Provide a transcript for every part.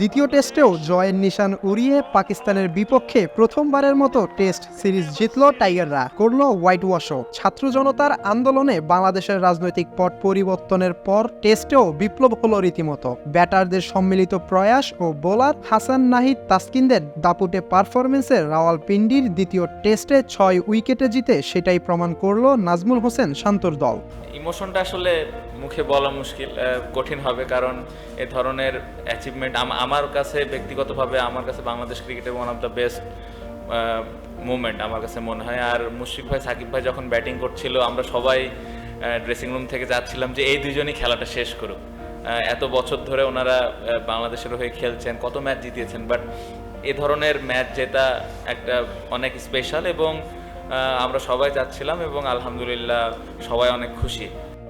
দ্বিতীয় টেস্টেও জয়ের নিশান উড়িয়ে পাকিস্তানের বিপক্ষে প্রথমবারের মতো টেস্ট সিরিজ জিতল টাইগাররা, করল হোয়াইট ওয়াশও। ছাত্র জনতার আন্দোলনে বাংলাদেশের রাজনৈতিক পট পরিবর্তনের পর টেস্টেও বিপ্লব হলো রীতিমতো। ব্যাটারদের সম্মিলিত প্রয়াস ও বোলার হাসান নাহিদ তাসকিনদের দাপুটে পারফরমেন্সে রাওয়ালপিন্ডির দ্বিতীয় টেস্টে ৬ উইকেটে জিতে সেটাই প্রমাণ করল নাজমুল হোসেন শান্তর দল। ইমোশনটা আসলে মুখে বলা মুশকিল, কঠিন হবে, কারণ এ ধরনের অ্যাচিভমেন্ট আমার কাছে ব্যক্তিগতভাবে আমার কাছে বাংলাদেশ ক্রিকেটের one of the best movement আমার কাছে মনে হয়। আর মুশফিক ভাই, সাকিব ভাই যখন ব্যাটিং করছিল আমরা সবাই ড্রেসিং রুম থেকে যাচ্ছিলাম যে এই দুজনই খেলাটা শেষ করুক। এত বছর ধরে ওনারা বাংলাদেশের হয়ে খেলছেন, কত ম্যাচ জিতিয়েছেন, বাট এ ধরনের ম্যাচ জেতা একটা অনেক স্পেশাল এবং আমরা সবাই যাচ্ছিলাম এবং আলহামদুলিল্লাহ সবাই অনেক খুশি।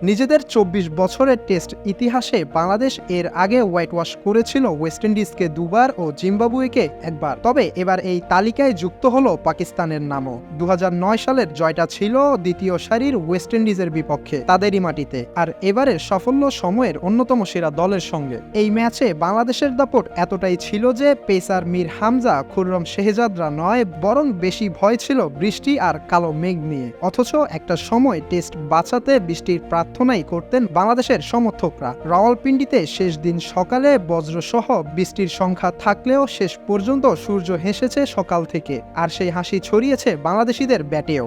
নিজেদের ২৪ বছরের টেস্ট ইতিহাসে বাংলাদেশ এর আগে হোয়াইট ওয়াশ করেছিল ওয়েস্ট ইন্ডিজকে দুবার ও জিম্বাবুয়েকে একবার। তবে এবার এই তালিকায় যুক্ত হলো পাকিস্তানের নামও। ২০০৯ সালের জয়টা ছিল দ্বিতীয় সারির ওয়েস্ট ইন্ডিজের বিপক্ষে তাদেরই মাটিতে, আর এবারের সাফল্য সময়ের অন্যতম সেরা দলের সঙ্গে। এই ম্যাচে বাংলাদেশের দাপট এতটাই ছিল যে পেসার মীর হামজা, খুররম শেহজাদরা নয়, বরং বেশি ভয় ছিল বৃষ্টি আর কালো মেঘ নিয়ে। অথচ একটা সময় টেস্ট বাঁচাতে বৃষ্টির প্রার্থনাই করতেন বাংলাদেশের সমর্থকরা। রাওয়ালপিন্ডিতে শেষ দিন সকালে বজ্রসহ বৃষ্টির সংখ্যা থাকলেও শেষ পর্যন্ত সূর্য হেসেছে সকাল থেকে, আর সেই হাসি ছড়িয়েছে বাংলাদেশিদের ব্যাটেও।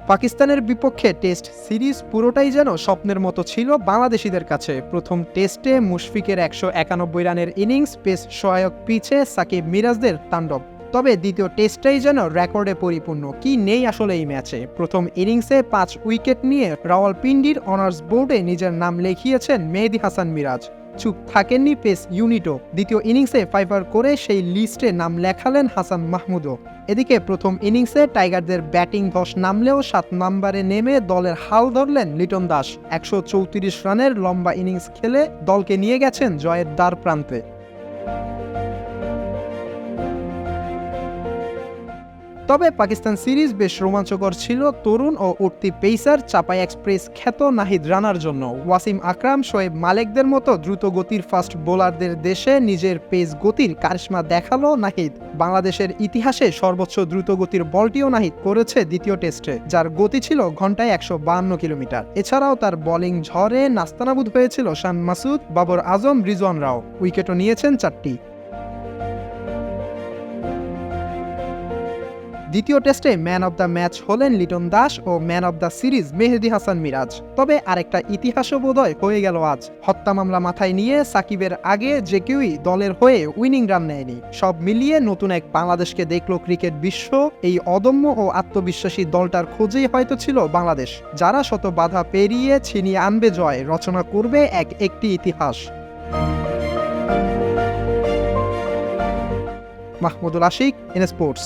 পাকিস্তানের বিপক্ষে টেস্ট সিরিজ পুরোটাই যেন স্বপ্নের মতো ছিল বাংলাদেশিদের কাছে। প্রথম টেস্টে মুশফিকের ১৯১ রানের ইনিংস, পেস সহায়ক পিচে সাকিব মিরাজদের তাণ্ডব। তবে দ্বিতীয় টেস্টটাই যেন রেকর্ডে পরিপূর্ণ। কি নেই আসলে এই ম্যাচে? প্রথম ইনিংসে ৫ উইকেট নিয়ে রাওয়ালপিন্ডির অনার্স বোর্ডে নিজের নাম লিখিয়েছেন মেহেদী হাসান মিরাজ। চুপ থাকেননি পেস ইউনিটও। দ্বিতীয় ইনিংসে 5 করে সেই লিস্টে নাম লেখালেন হাসান মাহমুদও। এদিকে প্রথম ইনিংসে টাইগারদের ব্যাটিং ধস নামলেও ৭ নম্বরে নেমে দলের হাল ধরলেন লিটন দাস। ১৩৪ রানের লম্বা ইনিংস খেলে দলকে নিয়ে গেছেন জয়ের দ্বার প্রান্তে। তবে পাকিস্তান সিরিজ বেশ রোমাঞ্চকর ছিল তরুণ ও উঠতি পেসার চাপাই এক্সপ্রেস খ্যাত নাহিদ রানার জন্য। ওয়াসিম আকরাম, শোয়েব মালেকদের মতো দ্রুত গতির ফাস্ট বোলারদের দেশে নিজের পেস গতির কারিশমা দেখালো নাহিদ। বাংলাদেশের ইতিহাসে সর্বোচ্চ দ্রুতগতির বলটিও নাহিদ করেছে দ্বিতীয় টেস্টে, যার গতি ছিল ঘন্টায় ১৫২ কিলোমিটার। এছাড়াও তার বোলিং ঝড়ে নাস্তানাবুদ হয়েছিল শান মাসুদ, বাবর আজম, রিজওয়ান রাও। উইকেটও নিয়েছেন ৪টি। দ্বিতীয় টেস্টে ম্যান অব দ্য ম্যাচ হলেন লিটন দাস ও ম্যান অব দ্য সিরিজ মেহেদী হাসান মিরাজ। তবে আরেকটা ইতিহাসও বোধহয় হয়ে গেল আজ। হত্যা মামলা মাথায় নিয়ে সাকিবের আগে যে কেউই দলের হয়ে উইনিং রান নেয়নি। সব মিলিয়ে নতুন এক বাংলাদেশকে দেখল ক্রিকেট বিশ্ব। এই অদম্য ও আত্মবিশ্বাসী দলটার খোঁজেই হয়তো ছিল বাংলাদেশ, যারা শত বাধা পেরিয়ে ছিনিয়ে আনবে জয়, রচনা করবে একটি ইতিহাস। Mahmudul Ashik, N sports.